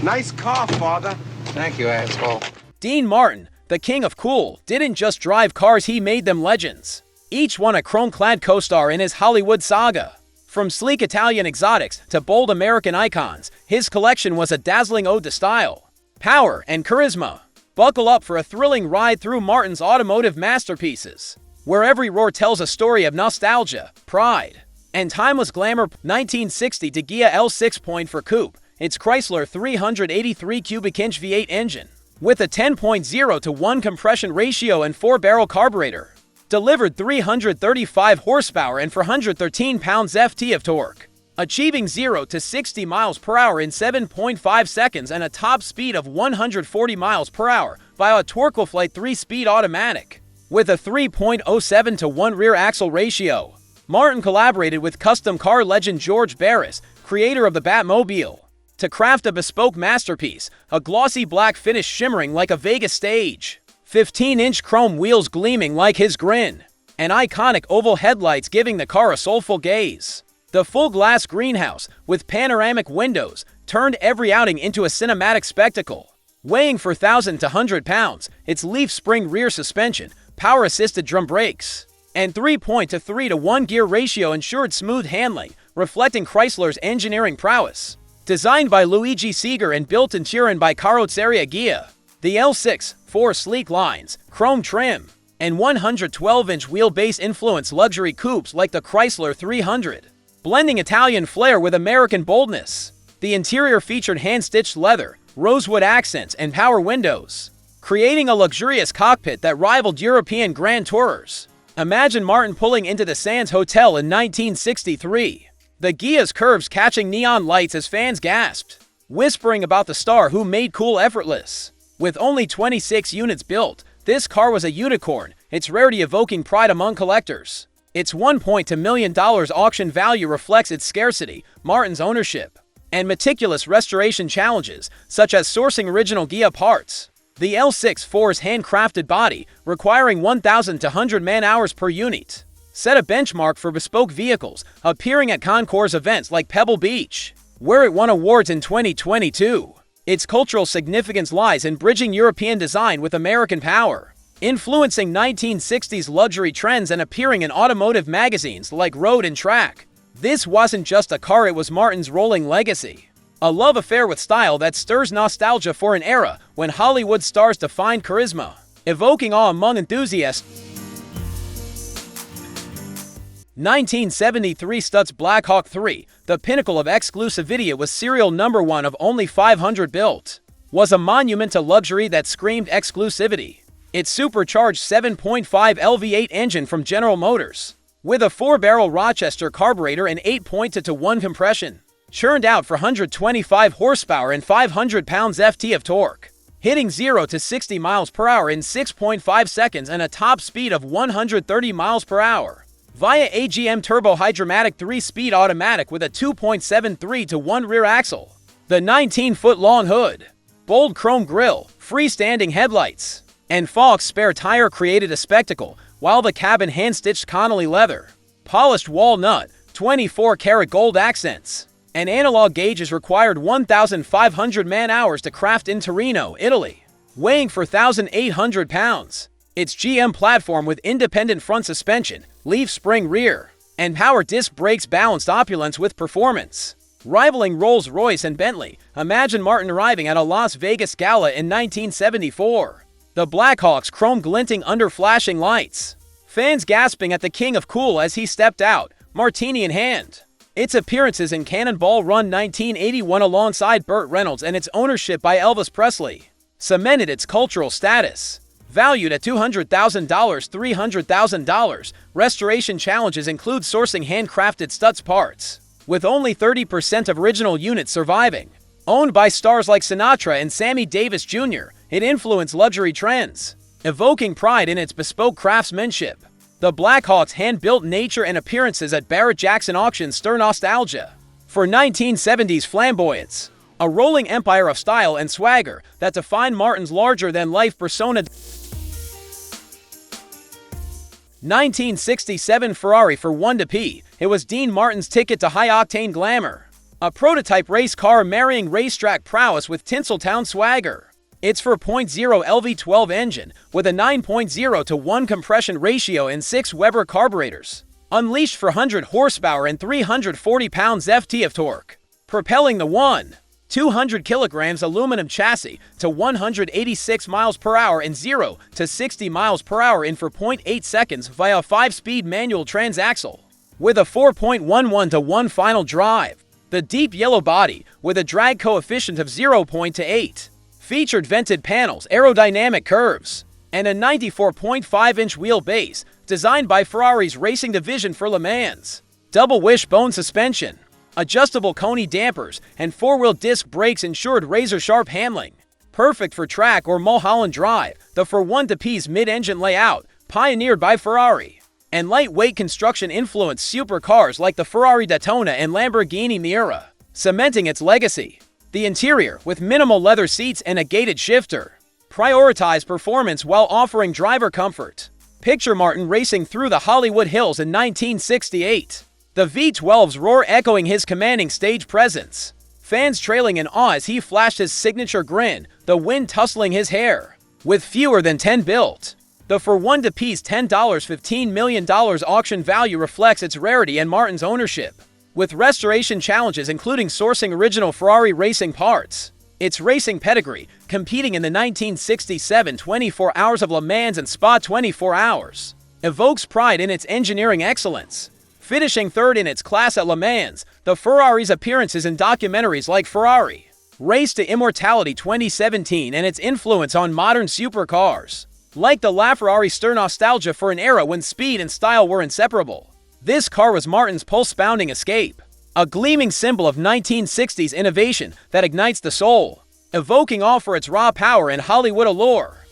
Nice car, father. Thank you, asshole. Dean Martin, the king of cool, didn't just drive cars, he made them legends. Each one a chrome-clad co-star in his Hollywood saga. From sleek Italian exotics to bold American icons, his collection was a dazzling ode to style, power, and charisma. Buckle up for a thrilling ride through Martin's automotive masterpieces, where every roar tells a story of nostalgia, pride, and timeless glamour. 1960 Ghia L6.4 Coupe, its Chrysler 383 cubic inch V8 engine, with a 10.0 to 1 compression ratio and 4-barrel carburetor, delivered 335 horsepower and 413 pounds-ft of torque, achieving 0 to 60 miles per hour in 7.5 seconds and a top speed of 140 miles per hour via a Torqueflite 3-speed automatic, with a 3.07 to 1 rear axle ratio. Martin collaborated with custom car legend George Barris, creator of the Batmobile, to craft a bespoke masterpiece, a glossy black finish shimmering like a Vegas stage, 15-inch chrome wheels gleaming like his grin, and iconic oval headlights giving the car a soulful gaze. The full-glass greenhouse, with panoramic windows, turned every outing into a cinematic spectacle. Weighing 4,000 to 100 pounds, its leaf spring rear suspension, power-assisted drum brakes, and 3.3 to 1 gear ratio ensured smooth handling, reflecting Chrysler's engineering prowess. Designed by Luigi Seeger and built in Turin by Carrozzeria Ghia, the L6, 4 sleek lines, chrome trim, and 112-inch wheelbase influence luxury coupes like the Chrysler 300, blending Italian flair with American boldness. The interior featured hand-stitched leather, rosewood accents, and power windows, creating a luxurious cockpit that rivaled European Grand Tourers. Imagine Martin pulling into the Sands Hotel in 1963. The Ghia's curves catching neon lights as fans gasped, whispering about the star who made cool effortless. With only 26 units built, this car was a unicorn, its rarity evoking pride among collectors. Its $1.2 million auction value reflects its scarcity, Martin's ownership, and meticulous restoration challenges, such as sourcing original Ghia parts. The L6-4's handcrafted body, requiring 1,000 to 100 man-hours per unit, set a benchmark for bespoke vehicles, appearing at concours events like Pebble Beach, where it won awards in 2022. Its cultural significance lies in bridging European design with American power, influencing 1960s luxury trends and appearing in automotive magazines like Road and Track. This wasn't just a car, it was Martin's rolling legacy, a love affair with style that stirs nostalgia for an era when Hollywood stars defined charisma, evoking awe among enthusiasts. 1973 Stutz Black Hawk 3, the pinnacle of exclusivity, was serial number 1 of only 500 built, was a monument to luxury that screamed exclusivity. Its supercharged 7.5 LV8 engine from General Motors, with a 4-barrel Rochester carburetor and 8.2 to 1 compression, churned out 425 horsepower and 500 pounds-ft of torque, hitting 0 to 60 miles per hour in 6.5 seconds and a top speed of 130 miles per hour. Via AGM Turbo Hydromatic 3-speed automatic with a 2.73 to 1 rear axle. The 19-foot-long hood, bold chrome grille, freestanding headlights, and Fox spare tire created a spectacle, while the cabin hand-stitched Connolly leather, polished walnut, 24-karat gold accents, and analog gauges required 1,500 man-hours to craft in Torino, Italy. Weighing 4,800 pounds, its GM platform with independent front suspension, leaf spring rear, and power disc brakes balanced opulence with performance. Rivaling Rolls-Royce and Bentley, imagine Martin arriving at a Las Vegas gala in 1974. The Blackhawks chrome glinting under flashing lights. Fans gasping at the king of cool as he stepped out, martini in hand. Its appearances in Cannonball Run 1981 alongside Burt Reynolds and its ownership by Elvis Presley cemented its cultural status. Valued at $200,000, $300,000, restoration challenges include sourcing handcrafted Stutz parts, with only 30% of original units surviving. Owned by stars like Sinatra and Sammy Davis Jr., it influenced luxury trends, evoking pride in its bespoke craftsmanship. The Blackhawks' hand-built nature and appearances at Barrett-Jackson auctions stir nostalgia for 1970s flamboyance, a rolling empire of style and swagger that defined Martin's larger-than-life persona. 1967 Ferrari for 1 to P. It was Dean Martin's ticket to high-octane glamour. a prototype race car marrying racetrack prowess with Tinseltown swagger. Its 4.0 LV12 engine with a 9.0 to 1 compression ratio and 6 Weber carburetors, unleashed 400 horsepower and 340 pounds-ft of torque, propelling the 200 kilograms aluminum chassis to 186 miles per hour and 0 to 60 miles per hour in 4.8 seconds via a 5-speed manual transaxle. With a 4.11 to 1 final drive, the deep yellow body, with a drag coefficient of 0.8, featured vented panels, aerodynamic curves, and a 94.5-inch wheelbase designed by Ferrari's racing division for Le Mans. Double wishbone suspension, adjustable Coney dampers, and 4-wheel disc brakes ensured razor-sharp handling. Perfect for track or Mulholland Drive, the 4-1-piece mid-engine layout, pioneered by Ferrari, and lightweight construction influenced supercars like the Ferrari Daytona and Lamborghini Miura, cementing its legacy. The interior, with minimal leather seats and a gated shifter, prioritized performance while offering driver comfort. Picture Martin racing through the Hollywood Hills in 1968. The V12's roar echoing his commanding stage presence. Fans trailing in awe as he flashed his signature grin, the wind tussling his hair. With fewer than 10 built, the 4-1-piece $15 million auction value reflects its rarity and Martin's ownership. With restoration challenges including sourcing original Ferrari racing parts, its racing pedigree, competing in the 1967 24 Hours of Le Mans and Spa 24 Hours, evokes pride in its engineering excellence. Finishing third in its class at Le Mans, the Ferrari's appearances in documentaries like Ferrari Race to Immortality 2017 and its influence on modern supercars, like the LaFerrari stir nostalgia for an era when speed and style were inseparable. This car was Martin's pulse-pounding escape, a gleaming symbol of 1960s innovation that ignites the soul, evoking awe for its raw power and Hollywood allure.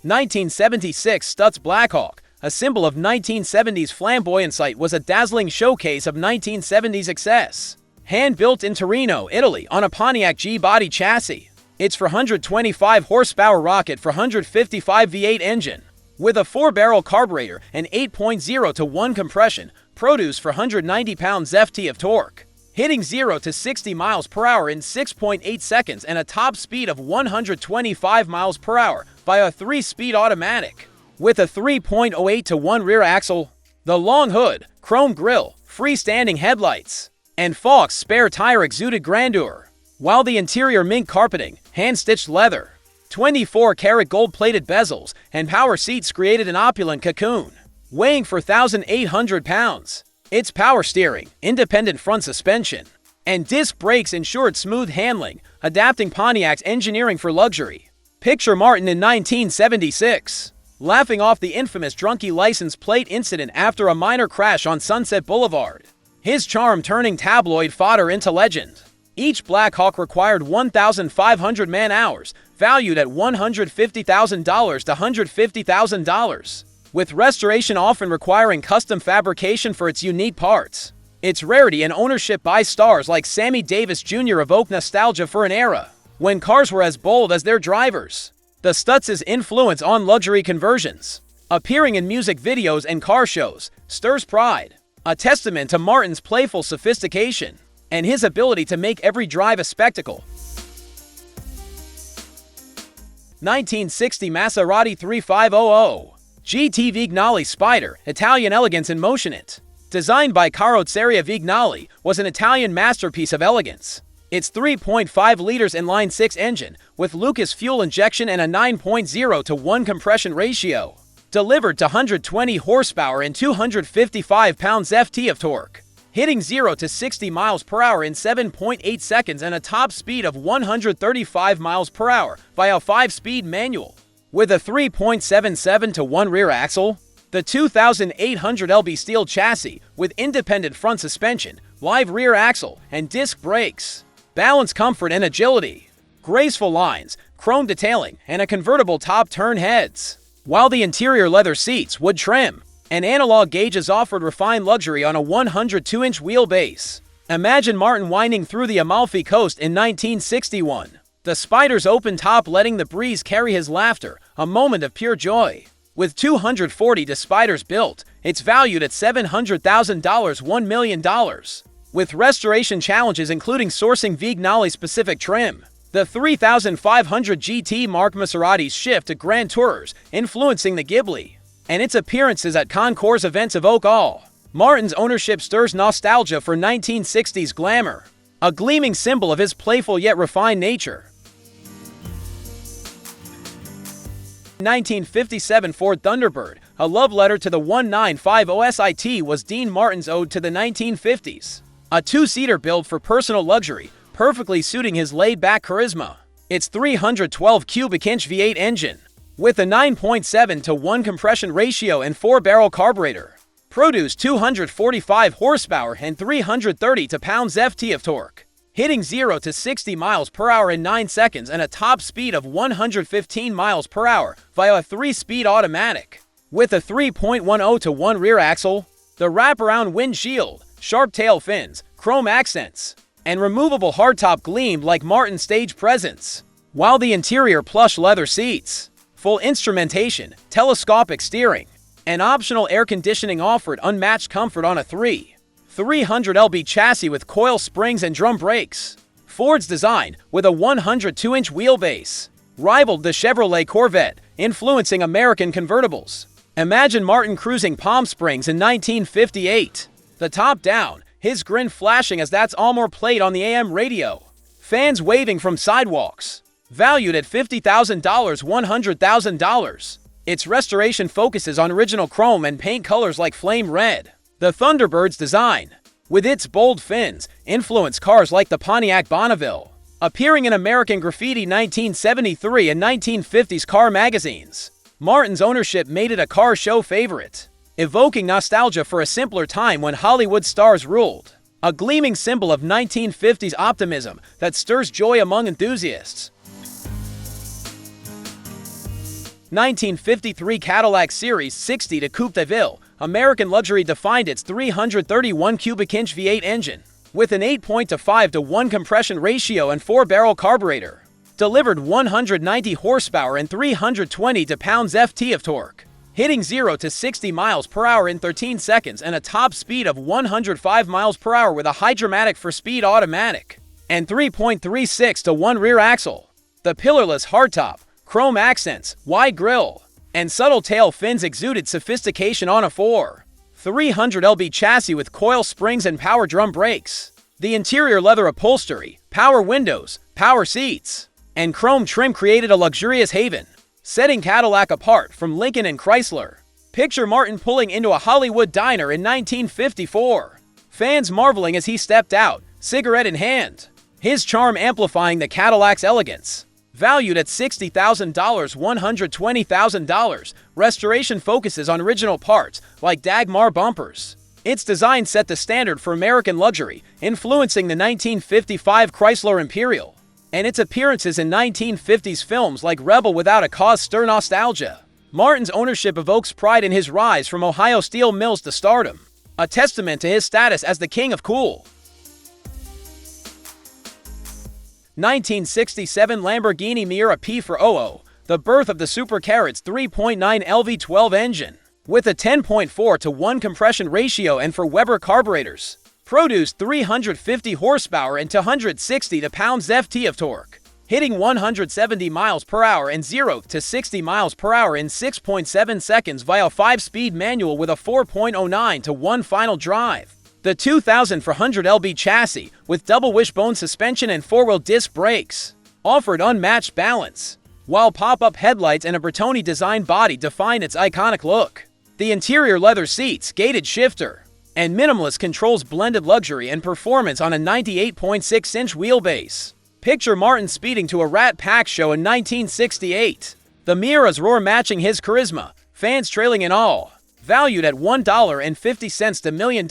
1976 Stutz Blackhawk, a symbol of 1970s flamboyance, was a dazzling showcase of 1970s excess. Hand-built in Torino, Italy, on a Pontiac G-body chassis, its 425 horsepower rocket 455 V8 engine, with a 4-barrel carburetor and 8.0 to 1 compression, produced 490 pounds-ft of torque, hitting 0 to 60 miles per hour in 6.8 seconds and a top speed of 125 miles per hour via a 3-speed automatic. With a 3.08 to 1 rear axle, the long hood, chrome grille, freestanding headlights, and Fox spare tire exuded grandeur, while the interior mink carpeting, hand-stitched leather, 24-karat gold-plated bezels, and power seats created an opulent cocoon. Weighing 4,800 pounds, its power steering, independent front suspension, and disc brakes ensured smooth handling, adapting Pontiac's engineering for luxury. Picture Martin in 1976, laughing off the infamous drunkie license plate incident after a minor crash on Sunset Boulevard, his charm turning tabloid fodder into legend. Each Blackhawk required 1,500 man-hours, valued at $150,000 to $150,000, with restoration often requiring custom fabrication for its unique parts. Its rarity and ownership by stars like Sammy Davis Jr. evoke nostalgia for an era when cars were as bold as their drivers. The Stutz's influence on luxury conversions, appearing in music videos and car shows, stirs pride, a testament to Martin's playful sophistication and his ability to make every drive a spectacle. 1960 Maserati 3500 GT Vignale Spider, Italian elegance in motion. It, designed by Carrozzeria Vignale, was an Italian masterpiece of elegance. Its 3.5 liters inline-6 engine, with Lucas fuel injection and a 9.0 to 1 compression ratio, delivered to 120 horsepower and 255 pounds-ft of torque, hitting 0 to 60 miles per hour in 7.8 seconds and a top speed of 135 miles per hour via a 5-speed manual. With a 3.77 to 1 rear axle, the 2,800 lb steel chassis with independent front suspension, live rear axle, and disc brakes balance comfort and agility. Graceful lines, chrome detailing, and a convertible top turn heads, while the interior leather seats, wood trim, and analog gauges offered refined luxury on a 102-inch wheelbase. Imagine Martin winding through the Amalfi Coast in 1961. The Spider's open top letting the breeze carry his laughter, a moment of pure joy. With 240 Spiders built, It's valued at $700,000, $1 million. With restoration challenges including sourcing Vignale-specific trim. The 3500 GT marked Maserati's shift to Grand Tourers, influencing the Ghibli, and its appearances at concours events evoke awe. Martin's ownership stirs nostalgia for 1960s glamour, a gleaming symbol of his playful yet refined nature. 1957 Ford Thunderbird, a love letter to the 1950 SIT, was Dean Martin's ode to the 1950s. A two-seater build for personal luxury, perfectly suiting his laid-back charisma. Its 312 cubic inch V8 engine, with a 9.7:1 compression ratio and 4-barrel carburetor, produced 245 horsepower and 330 pounds-ft of torque, hitting 0 to 60 miles per hour in 9 seconds and a top speed of 115 miles per hour via a 3-speed automatic. With a 3.10:1 rear axle, the wraparound windshield, sharp tail fins, chrome accents, and removable hardtop gleamed like Martin's stage presence, while the interior plush leather seats, full instrumentation, telescopic steering, and optional air conditioning offered unmatched comfort on a 300 lb chassis with coil springs and drum brakes. Ford's design, with a 102-inch wheelbase, rivaled the Chevrolet Corvette, influencing American convertibles. Imagine Martin cruising Palm Springs in 1958. The top down, his grin flashing as "That's Allmore" played on the AM radio. Fans waving from sidewalks. Valued at $50,000, $100,000. Its restoration focuses on original chrome and paint colors like flame red. The Thunderbird's design, with its bold fins, influenced cars like the Pontiac Bonneville, appearing in American Graffiti 1973 and 1950s car magazines. Martin's ownership made it a car show favorite, evoking nostalgia for a simpler time when Hollywood stars ruled. A gleaming symbol of 1950s optimism that stirs joy among enthusiasts. 1953 Cadillac Series 60 de Coupe de Ville, American luxury, defined its 331 cubic inch V8 engine, with an 8.5:1 compression ratio and 4-barrel carburetor. Delivered 190 horsepower and 320 pounds-ft of torque, hitting 0 to 60 miles per hour in 13 seconds and a top speed of 105 miles per hour with a Hydra-matic 4-speed automatic, and 3.36:1 rear axle. The pillarless hardtop, chrome accents, wide grille, and subtle tail fins exuded sophistication on a 300 lb chassis with coil springs and power drum brakes. The interior leather upholstery, power windows, power seats, and chrome trim created a luxurious haven, setting Cadillac apart from Lincoln and Chrysler. Picture Martin pulling into a Hollywood diner in 1954. Fans marveling as he stepped out, cigarette in hand, his charm amplifying the Cadillac's elegance. Valued at $60,000, $120,000, restoration focuses on original parts like Dagmar bumpers. Its design set the standard for American luxury, influencing the 1955 Chrysler Imperial, and its appearances in 1950s films like Rebel Without a Cause stir nostalgia. Martin's ownership evokes pride in his rise from Ohio steel mills to stardom, a testament to his status as the king of cool. 1967 Lamborghini Miura P400, the birth of the supercarrots 3.9 LV12 engine, with a 10.4:1 compression ratio and 4 carburetors, produced 350 horsepower and 260 pounds-ft of torque, hitting 170 miles per hour and 0 to 60 miles per hour in 6.7 seconds via a 5-speed manual with a 4.09:1 final drive. The 2400 lb chassis, with double wishbone suspension and 4-wheel disc brakes, offered unmatched balance, while pop-up headlights and a Bertoni-designed body defined its iconic look. The interior leather seats, gated shifter, and minimalist controls blended luxury and performance on a 98.6-inch wheelbase. Picture Martin speeding to a Rat Pack show in 1968. The Miura's roar matching his charisma, fans trailing in awe. Valued at $1.50 to $1 million,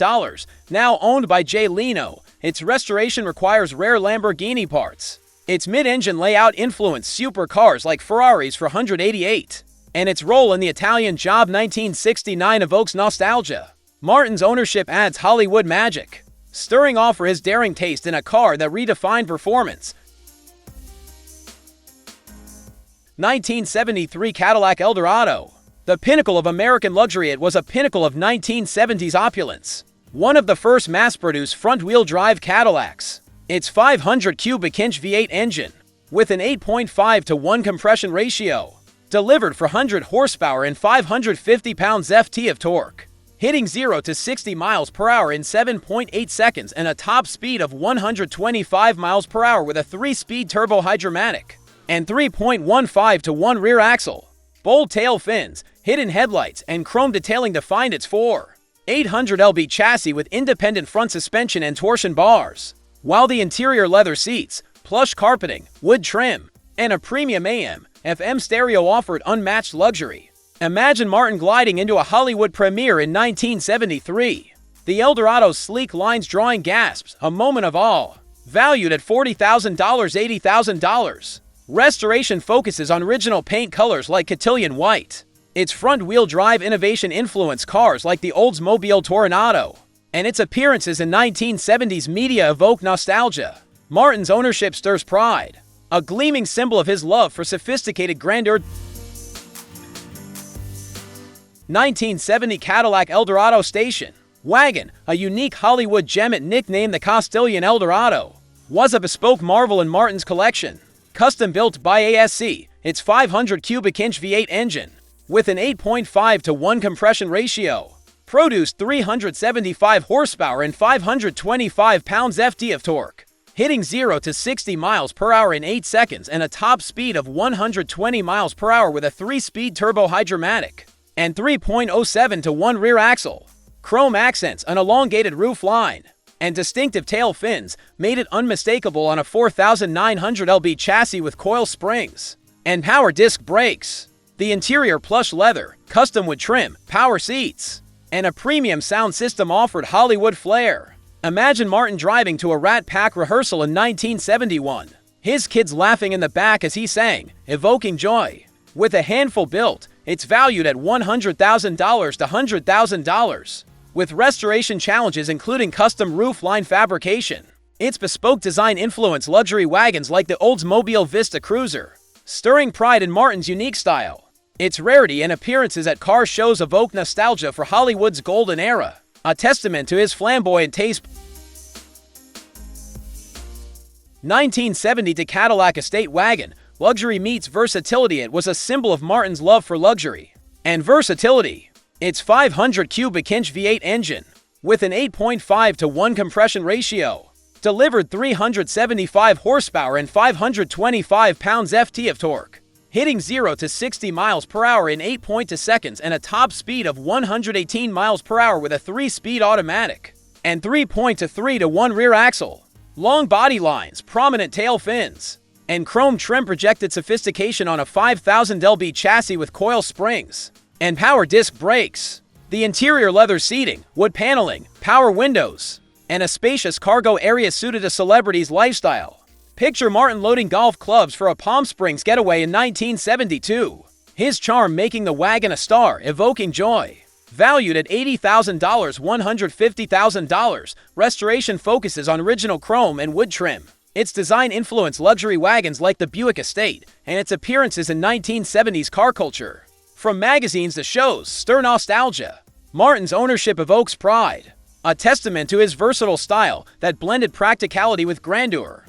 now owned by Jay Leno, its restoration requires rare Lamborghini parts. Its mid-engine layout influenced supercars like Ferraris for 188, and its role in the Italian Job 1969 evokes nostalgia. Martin's ownership adds Hollywood magic, stirring awe for his daring taste in a car that redefined performance. 1973 Cadillac Eldorado, The pinnacle of American luxury, it was a pinnacle of 1970s opulence. One of the first mass-produced front-wheel drive Cadillacs. Its 500 cubic inch V8 engine, with an 8.5-to-1 compression ratio, delivered 400 horsepower and 550 pounds-ft of torque, hitting 0 to 60 miles per hour in 7.8 seconds and a top speed of 125 miles per hour with a 3-speed turbo hydromatic and 3.15-to-1 rear axle. Bold tail fins, hidden headlights, and chrome detailing defined its 800 lb chassis with independent front suspension and torsion bars, while the interior leather seats, plush carpeting, wood trim, and a premium AM/FM stereo offered unmatched luxury. Imagine Martin gliding into a Hollywood premiere in 1973. The Eldorado's sleek lines drawing gasps, a moment of awe. Valued at $40,000, $80,000. Restoration focuses on original paint colors like cotillion white. Its front-wheel drive innovation influenced cars like the Oldsmobile Toronado, and its appearances in 1970s media evoke nostalgia. Martin's ownership stirs pride, a gleaming symbol of his love for sophisticated grandeur. 1970 Cadillac Eldorado Station Wagon, a unique Hollywood gem nicknamed the Castilian Eldorado, was a bespoke marvel in Martin's collection. Custom built by ASC, its 500 cubic inch V8 engine, with an 8.5-to-1 compression ratio, produced 375 horsepower and 525 pounds-ft of torque, hitting 0 to 60 miles per hour in 8 seconds and a top speed of 120 miles per hour with a 3-speed turbo hydromatic and 3.07-to-1 rear axle. Chrome accents, an elongated roof line, and distinctive tail fins made it unmistakable on a 4,900 lb chassis with coil springs and power disc brakes. The interior plush leather, custom wood trim, power seats, and a premium sound system offered Hollywood flair. Imagine Martin driving to a Rat Pack rehearsal in 1971. His kids laughing in the back as he sang, evoking joy. With a handful built, it's valued at $100,000 to $100,000. With restoration challenges including custom roof line fabrication. Its bespoke design influenced luxury wagons like the Oldsmobile Vista Cruiser, stirring pride in Martin's unique style. Its rarity and appearances at car shows evoke nostalgia for Hollywood's golden era, a testament to his flamboyant taste. 1970 Cadillac Estate Wagon, luxury meets versatility. It was a symbol of Martin's love for luxury and versatility. Its 500 cubic inch V8 engine, with an 8.5-to-1 compression ratio, delivered 375 horsepower and 525 pounds-ft of torque, hitting 0 to 60 miles per hour in 8.2 seconds and a top speed of 118 miles per hour with a 3-speed automatic and 3.3-to-1 rear axle. Long body lines, prominent tail fins, and chrome trim projected sophistication on a 5,000 lb chassis with coil springs and power disc brakes. The interior leather seating, wood paneling, power windows, and a spacious cargo area suited a celebrity's lifestyle. Picture Martin loading golf clubs for a Palm Springs getaway in 1972. His charm making the wagon a star, evoking joy. Valued at $80,000, $150,000, restoration focuses on original chrome and wood trim. Its design influenced luxury wagons like the Buick Estate, and its appearances in 1970s car culture. From magazines to shows, stir nostalgia. Martin's ownership evokes pride, a testament to his versatile style that blended practicality with grandeur.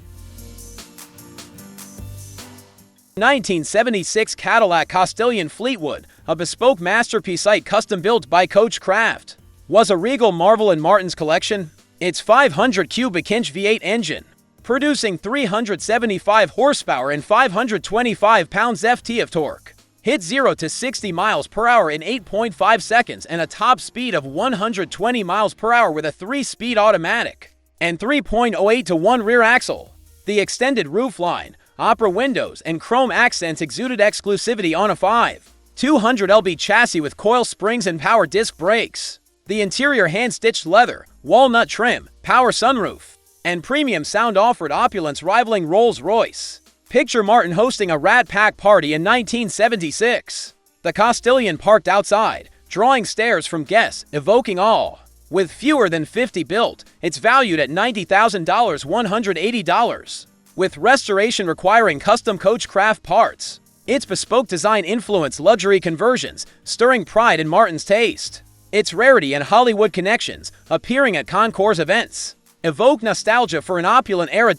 1976 Cadillac Castilian Fleetwood, a bespoke masterpiece site custom built by Coachcraft, was a regal marvel in Martin's collection. Its 500 cubic inch V8 engine, producing 375 horsepower and 525 pounds-ft of torque, hit 0 to 60 miles per hour in 8.5 seconds and a top speed of 120 miles per hour with a 3-speed automatic and 3.08-to-1 rear axle. The extended roofline, opera windows, and chrome accents exuded exclusivity on a 5,200 lb chassis with coil springs and power disc brakes. The interior hand-stitched leather, walnut trim, power sunroof, and premium sound offered opulence rivaling Rolls-Royce. Picture Martin hosting a Rat Pack party in 1976. The Castilian parked outside, drawing stares from guests, evoking awe. With fewer than 50 built, it's valued at $90,000, $180. With restoration requiring custom Coachcraft parts. Its bespoke design influenced luxury conversions, stirring pride in Martin's taste. Its rarity and Hollywood connections, appearing at concours events, evoke nostalgia for an opulent era.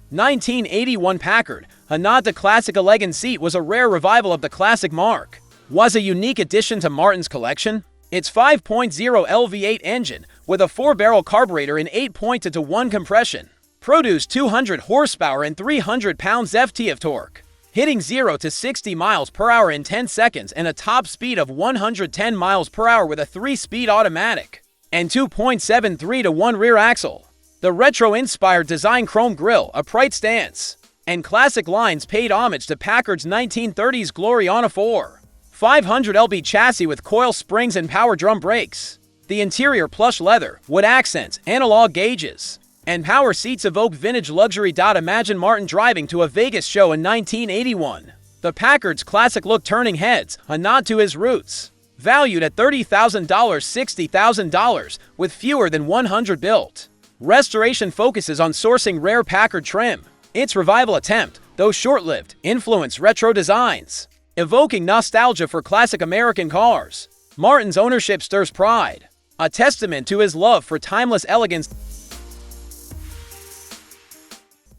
1981 Packard, a nod to classic elegance seat, was a rare revival of the classic marque. Was a unique addition to Martin's collection. Its 5.0 L V8 engine, with a 4-barrel carburetor and 8.2-to-1 compression, produced 200 horsepower and 300 pounds-ft of torque, hitting 0 to 60 miles per hour in 10 seconds and a top speed of 110 miles per hour with a 3-speed automatic and 2.73-to-1 rear axle. The retro-inspired design chrome grille, upright stance, and classic lines paid homage to Packard's 1930s glory on a 500 lb chassis with coil springs and power drum brakes. The interior plush leather, wood accents, analog gauges, and power seats evoke vintage luxury. Imagine Martin driving to a Vegas show in 1981. The Packard's classic look turning heads, a nod to his roots. Valued at $30,000, $60,000, with fewer than 100 built. Restoration focuses on sourcing rare Packard trim. Its revival attempt, though short-lived, influenced retro designs, evoking nostalgia for classic American cars. Martin's ownership stirs pride, a testament to his love for timeless elegance.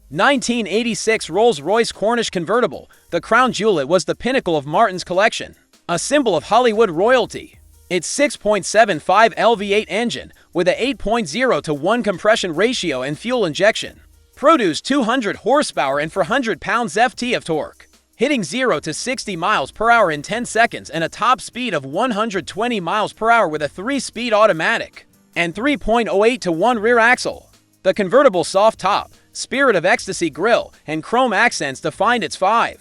1986 Rolls-Royce Corniche convertible, the crown jewel. It was the pinnacle of Martin's collection, a symbol of Hollywood royalty. Its 6.75 L V8 engine, with a 8.0-to-1 compression ratio and fuel injection, produced 200 horsepower and 400 pounds-ft of torque, hitting 0 to 60 miles per hour in 10 seconds and a top speed of 120 miles per hour with a 3-speed automatic and 3.08-to-1 rear axle. The convertible soft top, Spirit of Ecstasy grille, and chrome accents defined its 500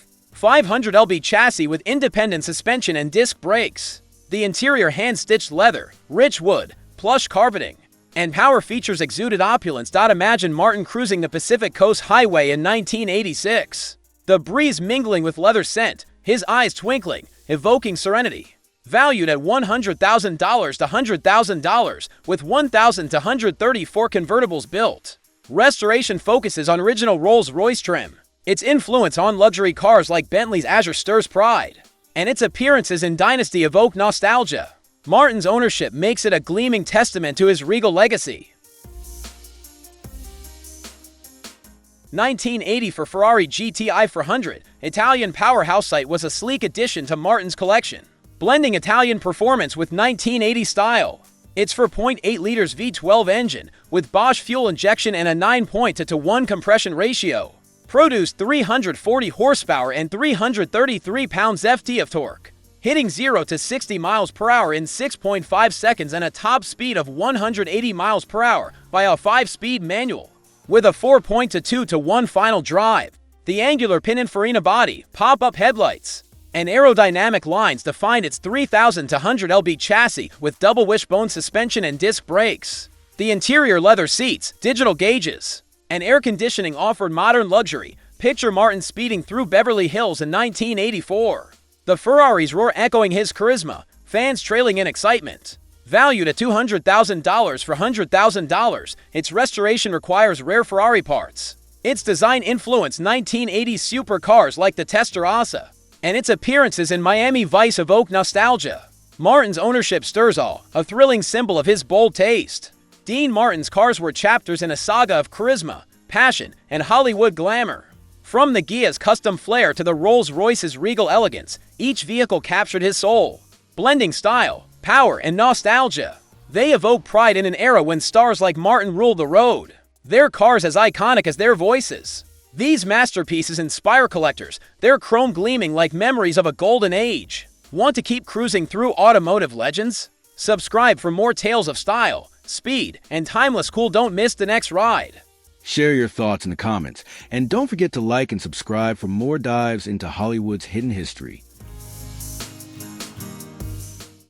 lb chassis with independent suspension and disc brakes. The interior hand-stitched leather, rich wood, plush carpeting, and power features exuded opulence. Imagine Martin cruising the Pacific Coast Highway in 1986. The breeze mingling with leather scent, his eyes twinkling, evoking serenity. Valued at $100,000 to $100,000, with 1,234 convertibles built. Restoration focuses on original Rolls-Royce trim. Its influence on luxury cars like Bentley's Azure stirs pride, and its appearances in Dynasty evoke nostalgia. Martin's ownership makes it a gleaming testament to his regal legacy. 1980 for Ferrari GTI 400, Italian powerhouse sight, was a sleek addition to Martin's collection, blending Italian performance with 1980 style. Its 4.8 liters V12 engine, with Bosch fuel injection and a 9.2-to-1 compression ratio, produced 340 horsepower and 333 pounds-ft of torque, hitting 0 to 60 miles per hour in 6.5 seconds and a top speed of 180 miles per hour by a 5-speed manual, with a 4.2-to-1 final drive. The angular Pininfarina body, pop-up headlights, and aerodynamic lines defined its 3,200 lb chassis with double wishbone suspension and disc brakes. The interior leather seats, digital gauges, and air conditioning offered modern luxury. Picture Martin speeding through Beverly Hills in 1984. The Ferrari's roar echoing his charisma, fans trailing in excitement. Valued at $200,000 for $100,000, its restoration requires rare Ferrari parts. Its design influenced 1980s supercars like the Testarossa, and its appearances in Miami Vice evoke nostalgia. Martin's ownership stirs awe, a thrilling symbol of his bold taste. Dean Martin's cars were chapters in a saga of charisma, passion, and Hollywood glamour. From the Ghia's custom flair to the Rolls-Royce's regal elegance, each vehicle captured his soul, blending style, power, and nostalgia. They evoke pride in an era when stars like Martin ruled the road, their cars as iconic as their voices. These masterpieces inspire collectors, their chrome gleaming like memories of a golden age. Want to keep cruising through automotive legends? Subscribe for more tales of style, speed, and timeless cool. Don't miss the next ride. Share your thoughts in the comments, and don't forget to like and subscribe for more dives into Hollywood's hidden history.